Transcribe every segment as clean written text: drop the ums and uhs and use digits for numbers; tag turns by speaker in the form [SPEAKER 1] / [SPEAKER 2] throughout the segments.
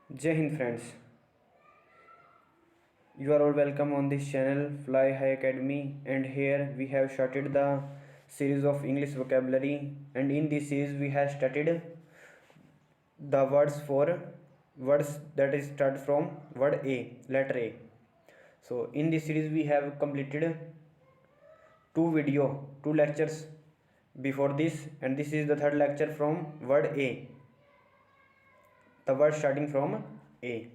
[SPEAKER 1] Jai Hind friends, you are all welcome on this channel Fly High Academy, and here we have started the series of English vocabulary, and in this series we have studied the words that is start from word A, letter A. So in this series we have completed two lectures before this, and this is the third lecture from word A, the word starting from A.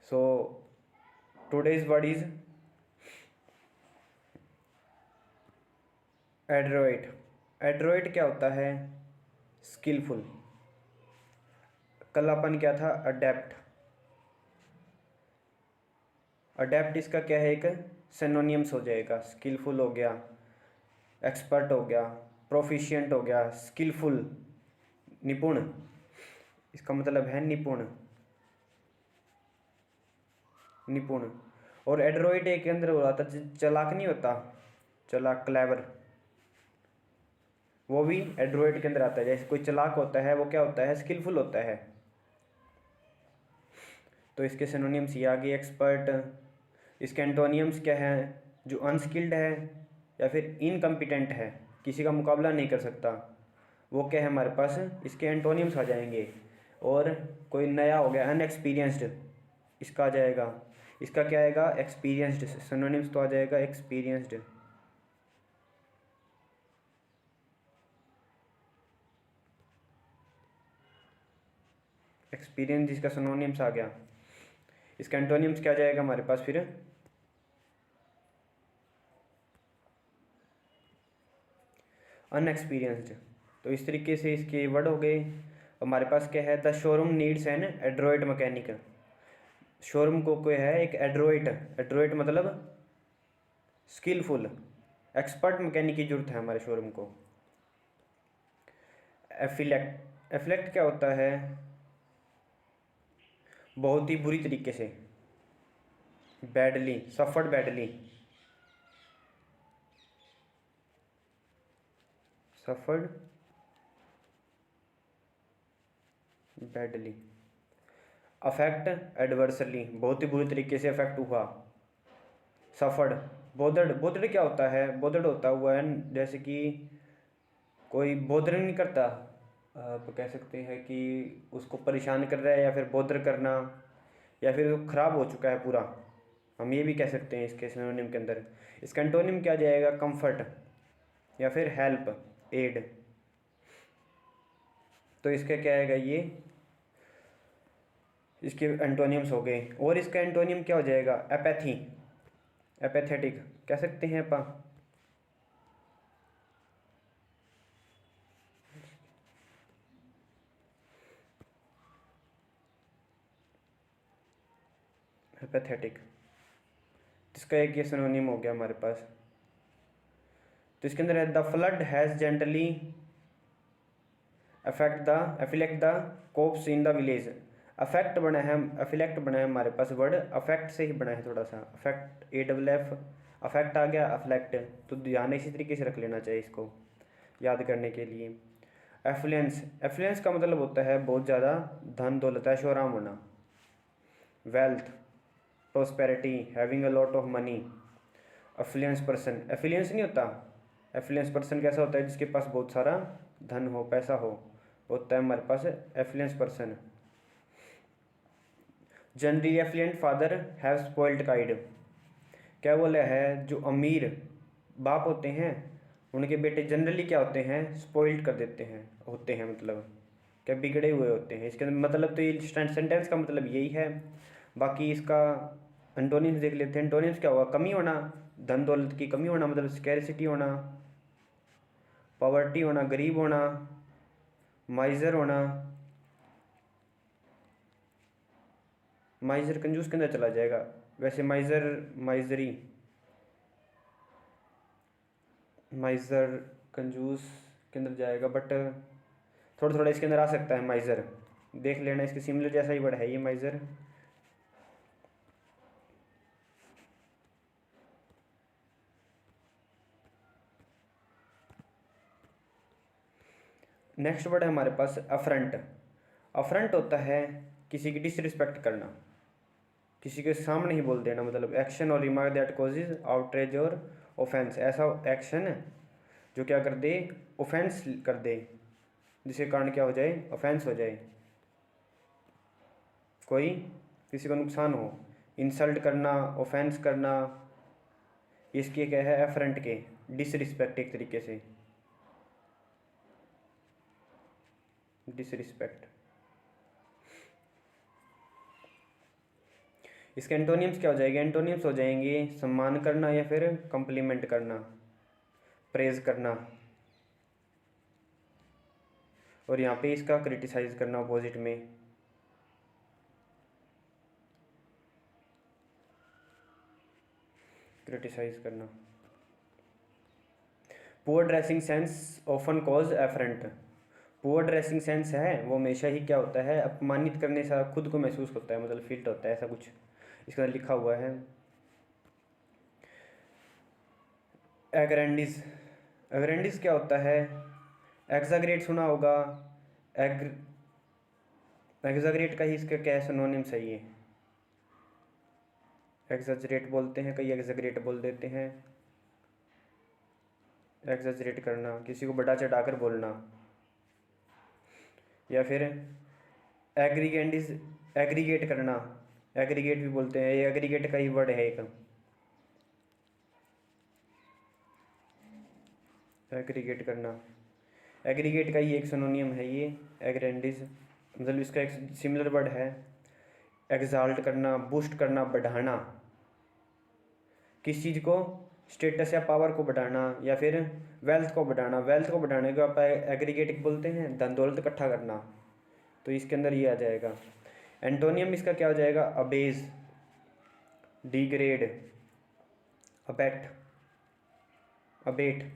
[SPEAKER 1] So today's word is एड्रोइट। एड्रोइट क्या होता है? Skilful. कल अपन क्या था? Adapt. Adapt इसका क्या है? एक सिनोनिम्स हो जाएगा। स्किलफुल हो गया, एक्सपर्ट हो गया, प्रोफिशिएंट हो गया, स्किलफुल निपुण, इसका मतलब है निपुण, निपुण। और एड्रोइट एक के अंदर हो रहा था, चालाक नहीं होता, चालाक, क्लेवर, वो भी एड्रोइड के अंदर आता है। जैसे कोई चालाक होता है वो क्या होता है? स्किलफुल होता है। तो इसके सिनोनिम्स ये आ गए। एक्सपर्ट। इसके एंटोनियम्स क्या है? जो अनस्किल्ड है या फिर इनकम्पिटेंट है, किसी का मुकाबला नहीं कर सकता, वो क्या है हमारे पास? इसके एंटोनियम्स आ जाएंगे। और कोई नया हो गया, अनएक्सपीरियंस्ड, इसका आ जाएगा। इसका क्या आएगा? एक्सपीरियंस्ड। सिनोनिम्स तो आ जाएगा एक्सपीरियंस्ड। एक्सपीरियंस जिसका सिनोनिम्स आ गया। इसका एंटोनिम्स क्या जाएगा हमारे पास फिर? अनएक्सपीरियंस्ड। तो इस तरीके से इसके वर्ड हो गए। हमारे पास क्या है? The showroom needs an adroit mechanic. Showroom को कोई है एक एड्रोइड, एड्रोइड मतलब स्किलफुल, एक्सपर्ट मैकेनिक की जरूरत है हमारे शोरूम को। एफिलेक्ट। एफिलेक्ट क्या होता है? बहुत ही बुरी तरीके से, badly, suffered badly, suffered badly. Affect adversely, बहुत ही बुरी तरीके से अफेक्ट हुआ। सफर्ड। बोदर्ड। बोदर्ड क्या होता है? बोदर्ड होता हुआ है जैसे कि कोई बोदर नहीं करता, आप कह सकते हैं कि उसको परेशान कर रहा है, या फिर बोदर करना, या फिर वो खराब हो चुका है पूरा, हम ये भी कह सकते हैं इसके सिनोनिम के अंदर। इसका एंटोनिम क्या जाएगा? कंफर्ट या फिर हेल्प, एड। तो इसका क्या आएगा? ये इसके एंटोनिम्स हो गए। और इसका एंटोनिम क्या हो जाएगा? एपैथी, एपैथेटिक कह सकते हैं अपन। एपैथेटिक, इसका एक ये सिनोनिम हो गया हमारे पास। तो इसके अंदर है the flood has gently affect the cops in the village. Affect बना है, अफिलेक्ट बना है हमारे पास, वर्ड अफेक्ट से ही बना है थोड़ा सा। Affect, A double F, affect आ गया, अफ्लेक्ट। तो ध्यान इसी तरीके से रख लेना चाहिए इसको याद करने के लिए। एफ्लुएंस। एफ्लुएंस का मतलब होता है बहुत ज़्यादा धन दौलत, ऐशो आराम होना। Wealth, prosperity, having a lot of money. Affluence person. Affluence नहीं होता, एफ्लुएंस पर्सन कैसा होता है? जिसके पास बहुत सारा धन हो, पैसा हो, होता है हमारे पास affluence person. Generally affluent father have spoiled kid. क्या बोला है? जो अमीर बाप होते हैं उनके बेटे जनरली क्या होते हैं? स्पॉइल्ड कर देते हैं, होते हैं मतलब क्या बिगड़े हुए होते हैं। इसके मतलब तो ये सेंटेंस का मतलब यही है। बाकी इसका एंटोनिम्स देख लेते हैं। एंटोनिम्स क्या होगा? कमी होना, धन दौलत की कमी होना, मतलब स्कैरसिटी होना, पॉवर्टी होना, गरीब होना, माइजर होना। माइजर कंजूस के अंदर चला जाएगा वैसे। माइजर, माइजरी, माइजर कंजूस के अंदर जाएगा, बट थोड़ा थोड़ा इसके अंदर आ सकता है माइजर। देख लेना, इसके सिमिलर जैसा ही वर्ड है ये माइजर। नेक्स्ट वर्ड है हमारे पास अफ्रंट। अफ्रंट होता है किसी की डिसरिस्पेक्ट करना, किसी के सामने ही बोल देना, मतलब एक्शन और रिमार्क दैट कॉजेज आउटरेज और ऑफेंस, ऐसा एक्शन जो क्या कर दे, ऑफेंस कर दे, जिसके कारण क्या हो जाए, ऑफेंस हो जाए, कोई किसी को नुकसान हो। इंसल्ट करना, ऑफेंस करना, इसके क्या है, एफरेंट के, डिसरिस्पेक्ट एक तरीके से, डिसरिस्पेक्ट। इसके एंटोनियम्स क्या हो जाएंगे, एंटोनियम्स हो जाएंगे सम्मान करना या फिर कॉम्प्लीमेंट करना, प्रेज करना, और यहाँ पे इसका क्रिटिसाइज करना अपोजिट में। क्रिटिसाइज करना। Poor dressing sense often cause affront. Poor dressing sense है वो हमेशा ही क्या होता है, अपमानित करने से खुद को महसूस होता है, मतलब फील होता है, ऐसा कुछ इसके अंदर लिखा हुआ है। एग्रेंडिस, एग्रेंडिस क्या होता है, एग्जाग्रेट सुना होगा, एग्जाग्रेट का ही इसका क्या है, सिनोनिम सही है। एग्जाजरेट बोलते हैं, कई एग्जाग्रेट बोल देते हैं। एग्जाजरेट करना, किसी को बढ़ा चढ़ा कर बोलना, या फिर एग्रीगेंडिस, एग्रीगेट करना, एग्रीगेट भी बोलते हैं, ये एग्रीगेट का ही वर्ड है एक, एग्रीगेट करना, एग्रीगेट का ही एक सिनोनियम है ये एग्रेंडिस, मतलब इसका एक सिमिलर वर्ड है। एग्जाल्ट करना, बूस्ट करना, बढ़ाना, किस चीज़ को, स्टेटस या पावर को बढ़ाना, या फिर वेल्थ को बढ़ाना, वेल्थ को बढ़ाने को आप एग्रीगेट बोलते हैं, धन दौलत इकट्ठा करना, तो इसके अंदर ये आ जाएगा। एंटोनियम इसका क्या हो जाएगा, abase, degrade, abate, abate,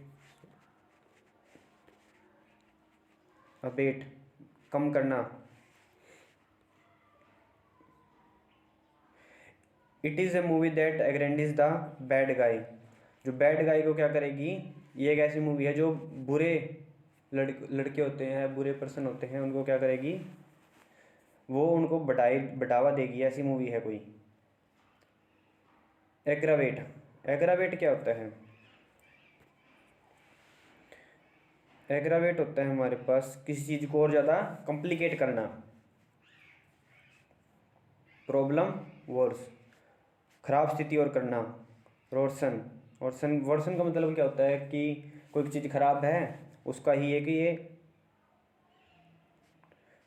[SPEAKER 1] abate, कम करना। It is a movie that aggrandizes the bad guy, जो बैड गाय को क्या करेगी, ये एक ऐसी मूवी है जो बुरे लड़के होते हैं, बुरे पर्सन होते हैं, उनको क्या करेगी, वो उनको बढ़ावा देगी, ऐसी मूवी है कोई। एग्रावेट, एग्रावेट क्या होता है, एग्रावेट होता है हमारे पास किसी चीज़ को और ज़्यादा कॉम्प्लिकेट करना, प्रॉब्लम वर्स, खराब स्थिति और करना, वर्सन, वर्सन, वर्सन का मतलब क्या होता है कि कोई चीज़ खराब है उसका ही एक ये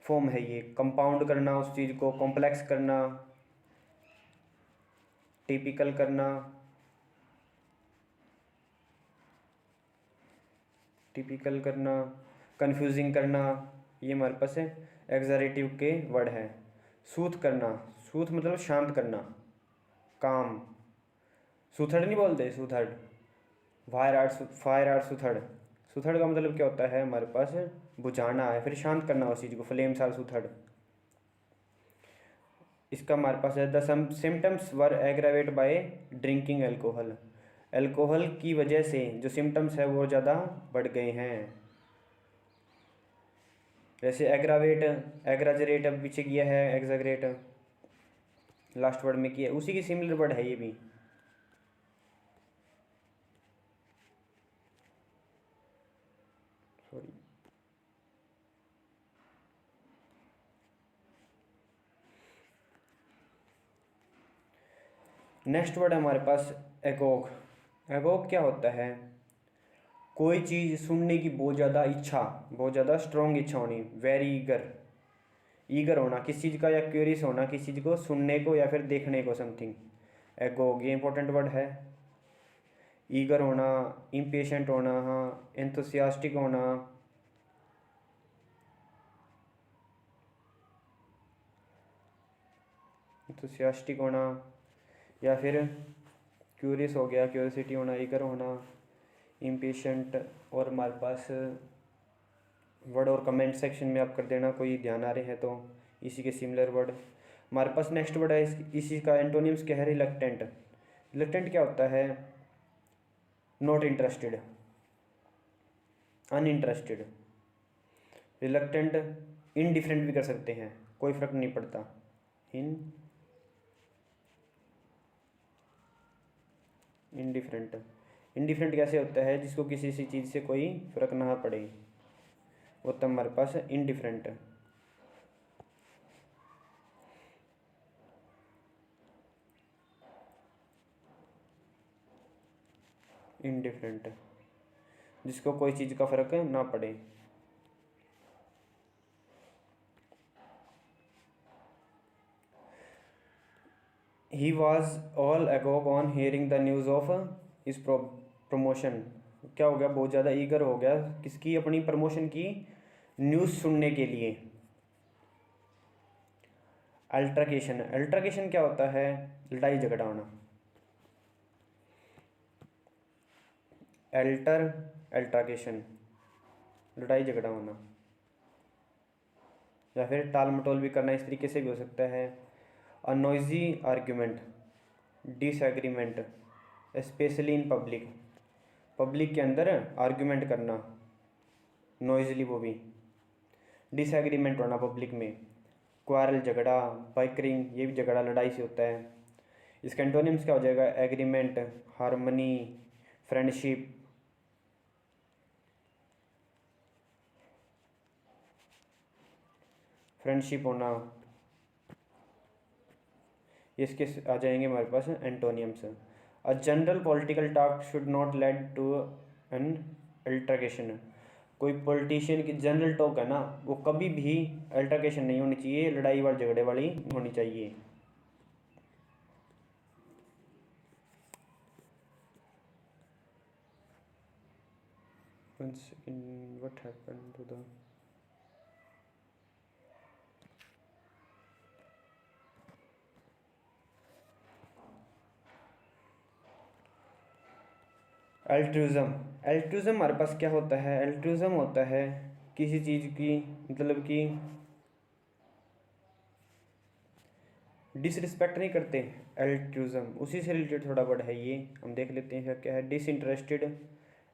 [SPEAKER 1] फॉर्म है, ये कंपाउंड करना, उस चीज़ को कॉम्प्लेक्स करना, टिपिकल करना, टिपिकल करना, कंफ्यूजिंग करना, ये हमारे पास है एग्जरेटिव के वर्ड है। सूथ करना, सूथ मतलब शांत करना, काम, सुथड़ नहीं बोलते, सुथड़, फायर आर्ट सुथड़, सुथड़ का मतलब क्या होता है हमारे पास, बुझाना है, फिर शांत करना उस चीज़ को, फ्लेम्स आर सुथड़। इसका हमारे पास है the symptoms were aggravate by drinking alcohol, alcohol की वजह से जो सिम्टम्स है वो ज़्यादा बढ़ गए हैं। जैसे एग्रावेट, एग्राजरेट अब पीछे किया है, एग्जाग्रेट लास्ट वर्ड में किया, उसी की सिमिलर वर्ड है ये भी। सॉरी, नेक्स्ट वर्ड है हमारे पास एगोग। एगोग क्या होता है, कोई चीज़ सुनने की बहुत ज़्यादा इच्छा, बहुत ज़्यादा स्ट्रॉन्ग इच्छा होनी, वेरी ईगर, ईगर होना किस चीज़ का, या क्यूरियस होना किस चीज़ को सुनने को या फिर देखने को, समथिंग। एगोग ये इंपॉर्टेंट वर्ड है। ईगर होना, इम्पेशेंट होना, हाँ, एंथुसियास्टिक होना, एंथुसियास्टिक होना, या फिर क्यूरियस हो गया, क्यूरियोसिटी होना, ईगर होना, इम्पेशेंट। और हमारे पास वर्ड और कमेंट सेक्शन में आप कर देना कोई ध्यान आ रहे हैं तो, इसी के सिमिलर वर्ड हमारे पास। नेक्स्ट वर्ड है इसी का एंटोनिम्स क्या है, रिलक्टेंट। रिलक्टेंट क्या होता है, not interested, uninterested. Reluctant indifferent भी कर सकते हैं, कोई फर्क नहीं पड़ता। इन इंडिफरेंट। इंडिफरेंट कैसे होता है? जिसको किसी सी चीज़ से कोई फर्क ना पड़े, वो तब हमारे पास इंडिफरेंट। इंडिफरेंट जिसको कोई चीज़ का फर्क ना पड़े। He was all agog on hearing the news of his promotion. क्या हो गया? बहुत ज़्यादा ईगर हो गया किसकी? अपनी प्रमोशन की न्यूज़ सुनने के लिए। अल्ट्राकेशन। अल्ट्राकेशन क्या होता है? लड़ाई झगड़ा होना। अल्ट्राकेशन लड़ाई झगड़ा होना, या फिर टाल मटोल भी करना, इस तरीके से भी हो सकता है। A noisy argument, disagreement, specially in public. Public के अंदर आर्ग्यूमेंट करना नॉइजली, वो भी। डिसएग्रीमेंट होना पब्लिक में। क्वारल झगड़ा, बाइकरिंग, ये भी झगड़ा लड़ाई से होता है। इसका एंटोनिम्स क्या हो जाएगा? Agreement, harmony, friendship. फ्रेंडशिप होना, इसके आ जाएंगे हमारे पास antonyms. A general political talk should not lead to an altercation. कोई पॉलिटिशियन की जनरल टॉक है ना, वो कभी भी अल्ट्राकेशन नहीं होनी चाहिए, लड़ाई वाली झगड़े वाली होनी चाहिए। One second, what happened to the altruism? Altruism हमारे पास क्या होता है? एल्ट्रुइज्म होता है किसी चीज़ की, मतलब कि डिसरिस्पेक्ट नहीं करते। एल्ट्रुइज्म उसी से रिलेटेड थोड़ा वर्ड है ये, हम देख लेते हैं क्या है। Disinterested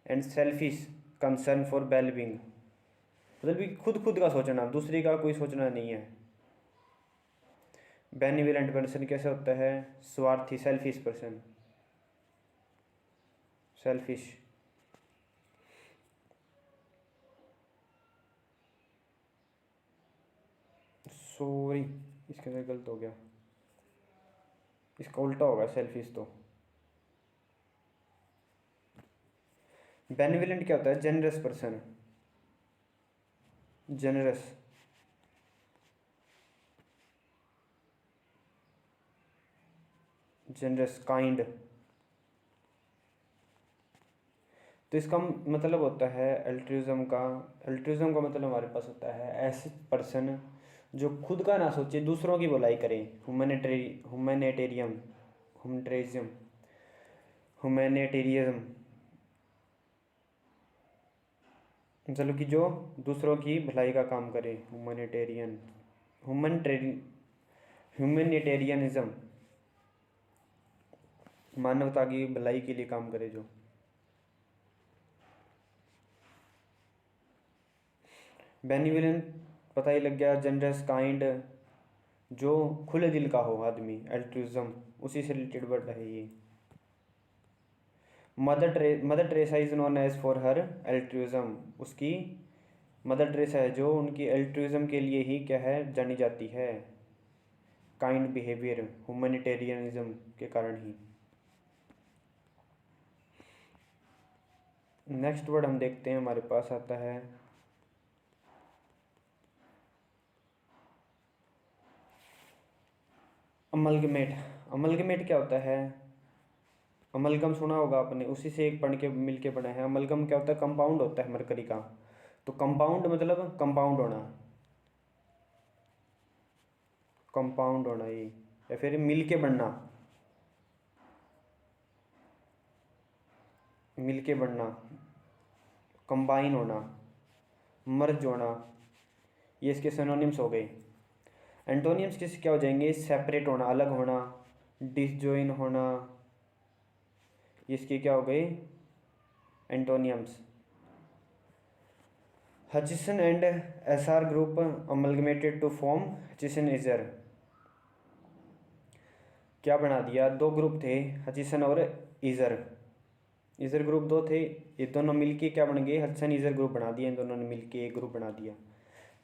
[SPEAKER 1] and selfish concern for wellbeing, मतलब कि खुद खुद का सोचना, दूसरे का कोई सोचना नहीं है। बेनिवोलेंट पर्सन कैसे होता है? स्वार्थी, सेल्फिश पर्सन, सेल्फिश। सॉरी, इसके अंदर गलत हो गया, इसका उल्टा होगा सेल्फिश तो। बेनिवोलेंट क्या होता है? Generous person, generous. Generous, kind. तो इसका मतलब होता है अल्ट्रुइज्म का, अल्ट्रुइज्म का मतलब हमारे पास होता है ऐसे पर्सन जो खुद का ना सोचे, दूसरों की भलाई करे। ह्यूमैनिटेरियम, ह्यूमैनिटेरिज्म, ह्यूमैनिटेरियज्म, मतलब कि जो दूसरों की भलाई का काम करे। ह्यूमैनिटेरियन, ह्यूमैनिटेरियनिज्म, मानवता की भलाई के लिए काम करे जो। बेनिवोलेंट पता ही लग गया, जनरस, काइंड, जो खुले दिल का हो आदमी। एल्ट्रुइज्म उसी से रिलेटेड वर्ड है ये। Mother Teresa is known as for her altruism. उसकी मदर टेरेसा है जो उनकी एल्ट्रुइज्म के लिए ही क्या है जानी जाती है, काइंड बिहेवियर, ह्यूमैनिटेरियनिज्म के कारण ही। नेक्स्ट वर्ड हम देखते हैं, हमारे पास आता है अमलगमेट। अमलगमेट क्या होता है? अमलगम सुना होगा आपने, उसी से एक पढ़ के मिल के बना है। अमलगम क्या होता है? कंपाउंड होता है मरकरी का। तो कंपाउंड मतलब कंपाउंड होना, कंपाउंड होना ये, या फिर मिल के बनना, मिल के बनना, कंबाइन होना, मर्ज होना, ये इसके सिनोनिम्स हो गए। एंटोनियम्स किस क्या हो जाएंगे? सेपरेट होना, अलग होना, डिसजॉइन होना, ये इसके क्या हो गए antonyms. Hutchison and Essar group amalgamated to form Hutchison Essar. क्या बना दिया, दो ग्रुप थे हचिसन और ईजर, ईजर ग्रुप दो थे, ये दोनों मिलके क्या बन गए, हचिसन ईजर ग्रुप बना दिया, इन दोनों ने मिलके एक ग्रुप बना दिया।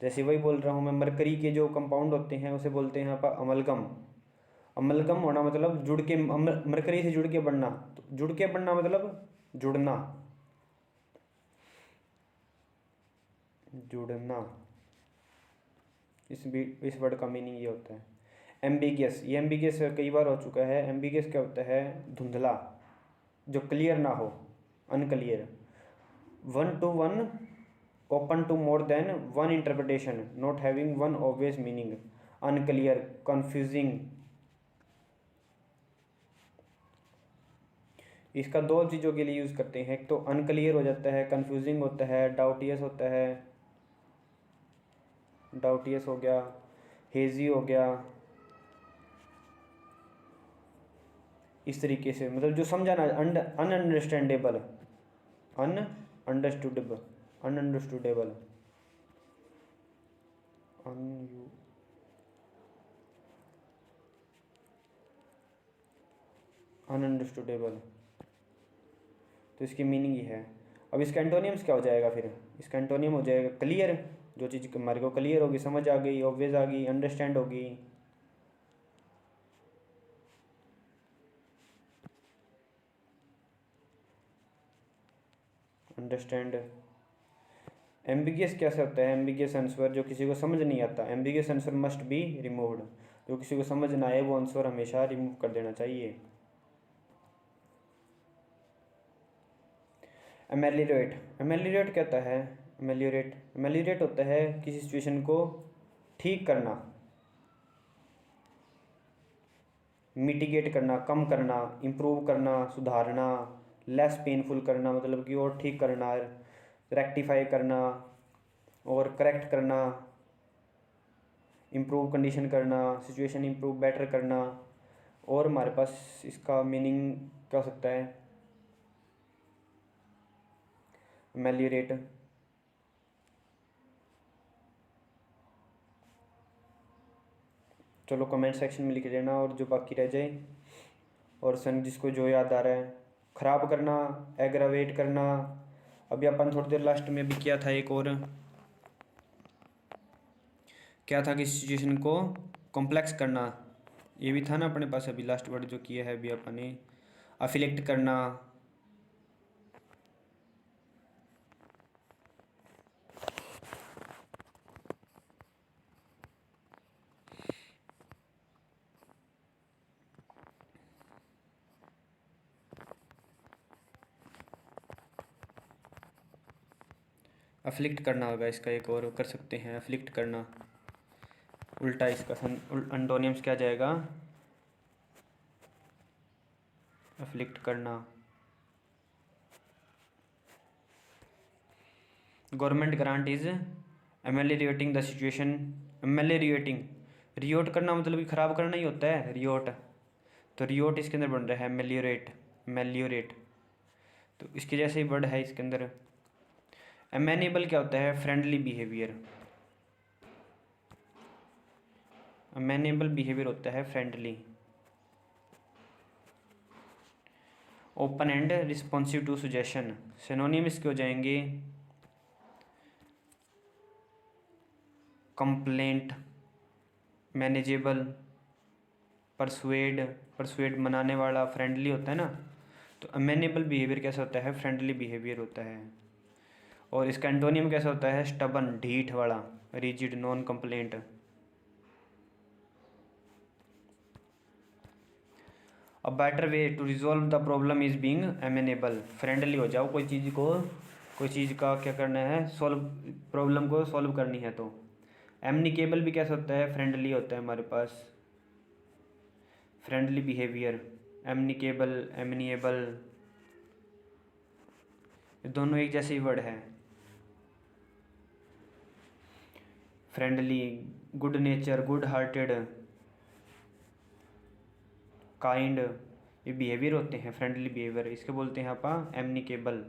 [SPEAKER 1] जैसे वही बोल रहा हूँ मैं, मरकरी के जो कंपाउंड होते हैं उसे बोलते हैं आप अमलगम। अमलगम होना मतलब जुड़ के, मरकरी से जुड़ के बनना, तो जुड़ के बनना मतलब जुड़ना, जुड़ना, इस वर्ड का मीनिंग ये होता है। एम्बिगियस, ये एम्बिगियस कई बार हो चुका है। एम्बिगियस क्या होता है, धुंधला, जो क्लियर ना हो, unclear. One to one, open to more than one interpretation, not having one obvious meaning, unclear, confusing. इसका दो चीज़ों के लिए यूज़ करते हैं, एक तो अनक्लियर हो जाता है, कंफ्यूजिंग होता है, डाउटियस होता है, डाउटियस हो गया, हेजी हो गया, इस तरीके से मतलब जो समझाना, अनअंडरस्टैंडेबल, अनअंडरस्टूडेबल, अनअंडरस्टूडेबल, अनअंडरस्टूडेबल, तो इसकी मीनिंग ये है। अब इसका एंटोनियम्स क्या हो जाएगा फिर, इसका एंटोनियम हो जाएगा क्लियर, जो चीज़ हमारे को क्लियर होगी, समझ आ गई, ऑब्वियस आ गई, अंडरस्टैंड होगी। अंडरस्टैंड। एम्बिगियस कैसे होता है, एम्बिगियस आंसर जो किसी को समझ नहीं आता, ambiguous answer must be removed, जो किसी को समझ ना आए वो आंसर हमेशा रिमूव कर देना चाहिए। एमेलियोरेट, एमेलियोरेट क्या होता है, एमेलियोरेट, एमेलियोरेट होता है किसी सिचुएशन को ठीक करना, मिटिगेट करना, कम करना, इम्प्रूव करना, सुधारना, लेस पेनफुल करना, मतलब कि और ठीक करना, रेक्टिफाई करना और करेक्ट करना, इम्प्रूव कंडीशन करना, सिचुएशन इम्प्रूव बेटर करना। और हमारे पास इसका मीनिंग क्या हो सकता है, एमेलियोरेट। चलो कमेंट सेक्शन में लिख देना और जो बाकी रह जाए, और सन जिसको जो याद आ रहा है। ख़राब करना, एग्रावेट करना, अभी अपन थोड़ी देर लास्ट में भी किया था, एक और क्या था कि सिचुएशन को कॉम्प्लेक्स करना, ये भी था ना अपने पास अभी लास्ट वर्ड जो किया है अभी अपन ने, अफिलेक्ट करना, अफ्लिक्ट करना होगा इसका, एक और कर सकते हैं, अफ्लिक्ट करना, उल्टा इसका एंटोनियम्स क्या जाएगा, अफ्लिक्ट करना। Government grant is ameliorating the situation, ameliorating, riot करना मतलब कि ख़राब करना ही होता है, रियोट, तो रियोट इसके अंदर बन रहा है एमेलियोरेट, एमेलियोरेट, तो इसके जैसे ही वर्ड है इसके अंदर। अमेनेबल क्या होता है, फ्रेंडली बिहेवियर, अमेनेबल बिहेवियर होता है friendly. Open and responsive to suggestion, synonym इसके हो जाएंगे, कंप्लेंट, मैनेजेबल, परसुएड, परसुएड मनाने वाला, फ्रेंडली होता है ना, तो अमेनेबल बिहेवियर कैसा होता है, फ्रेंडली बिहेवियर होता है। और इसका एंटोनियम कैसा होता है, स्टबन, ढीठ वाला, rigid, non compliant. A better way to resolve the problem is being amenable, friendly हो जाओ, कोई चीज़ को, कोई चीज़ का क्या करना है, सॉल्व, प्रॉब्लम को सॉल्व करनी है तो। एमनिकेबल भी कैसा होता है, फ्रेंडली होता है हमारे पास, फ्रेंडली बिहेवियर, एमनिकेबल, एमनिएबल, ये दोनों एक जैसे ही वर्ड है। Friendly, good nature, good hearted, kind, ये बिहेवियर होते हैं, फ्रेंडली बिहेवियर, इसके बोलते हैं आप एमनिकेबल।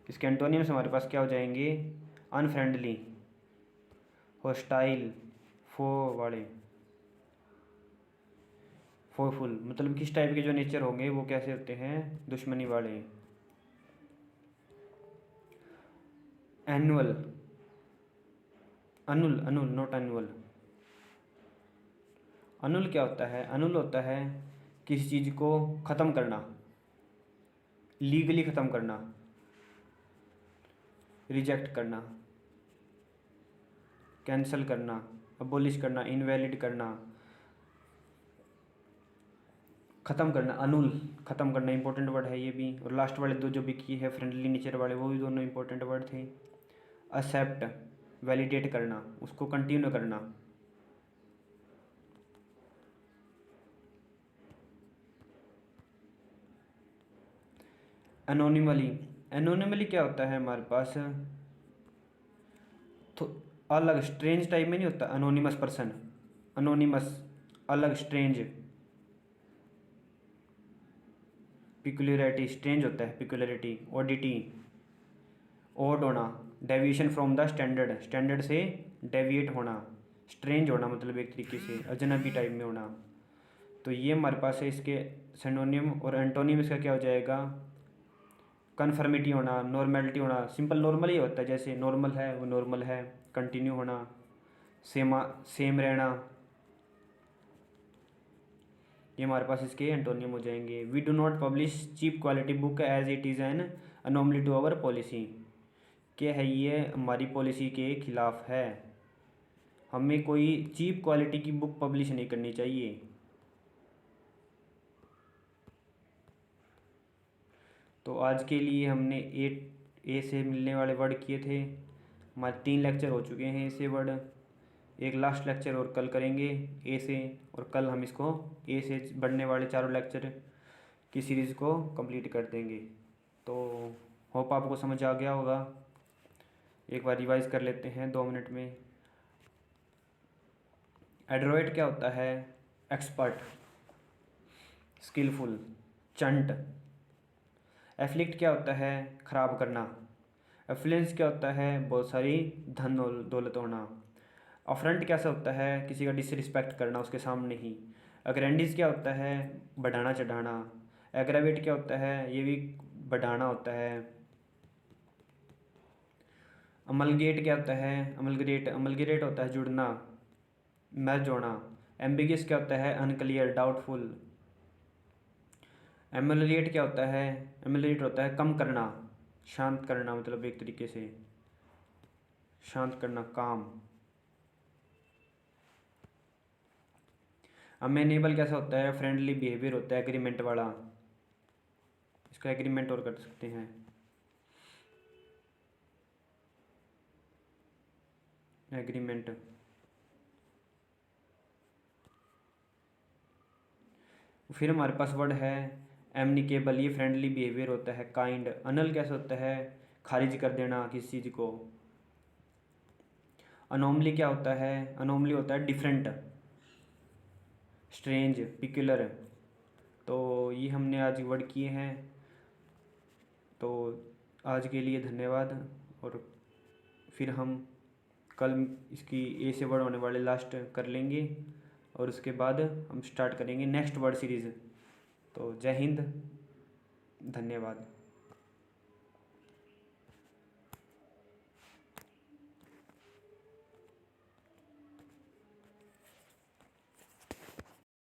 [SPEAKER 1] इसके एंटोनियम्स हमारे पास क्या हो जाएंगे, अनफ्रेंडली, हॉस्टाइल, फो वाले, फोरफुल मतलब किस टाइप के जो नेचर होंगे वो कैसे होते हैं, दुश्मनी वाले। Annual, Anul, Anul not annual. Anul क्या होता है, अनुल होता है किसी चीज़ को ख़त्म करना, लीगली ख़त्म करना, रिजेक्ट करना, कैंसिल करना, अबोलिश करना, इनवैलिड करना, ख़त्म करना। अनुल ख़त्म करना इंपॉर्टेंट वर्ड है ये भी। और लास्ट वाले दो जो भी किए हैं फ्रेंडली नेचर वाले, वो भी दोनों इंपॉर्टेंट वर्ड थे। एक्सेप्ट, वैलिडेट करना, उसको कंटिन्यू करना। एनोनिमली, एनोनिमली क्या होता है हमारे पास, तो अलग स्ट्रेंज टाइप में नहीं होता, अनोनिमस पर्सन, अनोनिमस अलग, स्ट्रेंज, पिकुलरिटी स्ट्रेंज होता है, पिकुलरिटी, ओडिटी ओड होना, deviation from the standard, standard से डेविएट होना, स्ट्रेंज होना मतलब एक तरीके से अजनबी टाइप में होना। तो ये हमारे पास है इसके सिनोनिम। और एंटोनिम इसका क्या हो जाएगा, कन्फर्मिटी होना, नॉर्मेलिटी होना, सिंपल नॉर्मल ही होता है, जैसे नॉर्मल है वो नॉर्मल है, कंटिन्यू होना, सेम रहना, ये हमारे पास इसके एंटोनियम हो जाएंगे। We do not publish cheap quality book as it is an anomaly to our policy, क्या है ये हमारी पॉलिसी के खिलाफ है, हमें कोई चीप क्वालिटी की बुक पब्लिश नहीं करनी चाहिए। तो आज के लिए हमने ए से मिलने वाले वर्ड किए थे। हमारे 3 लेक्चर हो चुके हैं ए से वर्ड, एक लास्ट लेक्चर और कल करेंगे ए से, और कल हम इसको ए से बढ़ने वाले चारों लेक्चर की सीरीज़ को कंप्लीट कर देंगे। तो होप आपको समझ आ गया होगा। एक बार रिवाइज कर लेते हैं 2 मिनट में। एडरोइट क्या होता है, एक्सपर्ट, स्किलफुल, चंट। एफ्लिक्ट क्या होता है, ख़राब करना। एफ्लुएंस क्या होता है, बहुत सारी धन दौलत होना। अफरंट कैसा होता है, किसी का डिसरिस्पेक्ट करना उसके सामने ही। अग्रेंडिस क्या होता है, बढ़ाना चढ़ाना। एग्रावेट क्या होता है, ये भी बढ़ाना होता है। अमलगेट क्या होता है, अमलग्रेट, अमलग्रेट होता है जुड़ना, मर्ज होना। एम्बिगियस क्या होता है, अनक्लियर, डाउटफुल। एमुलेट क्या होता है, एमुलेट होता है कम करना, शांत करना, मतलब एक तरीके से शांत करना, काम। अमेनेबल कैसा होता है, फ्रेंडली बिहेवियर होता है, एग्रीमेंट वाला, इसका एग्रीमेंट और कर सकते हैं। एग्रीमेंट। फिर हमारे पास वर्ड है एमनिकेबल, ये फ्रेंडली बिहेवियर होता है, काइंड। अनल कैसा होता है, खारिज कर देना किसी चीज़ को। अनोमली क्या होता है, अनोमली होता है डिफरेंट, स्ट्रेंज, पिक्युलर। तो ये हमने आज वर्ड किए हैं। तो आज के लिए धन्यवाद। और फिर हम कल इसकी ए से वर्ड होने वाले लास्ट कर लेंगे, और उसके बाद हम स्टार्ट करेंगे नेक्स्ट वर्ड सीरीज़। तो जय हिंद, धन्यवाद।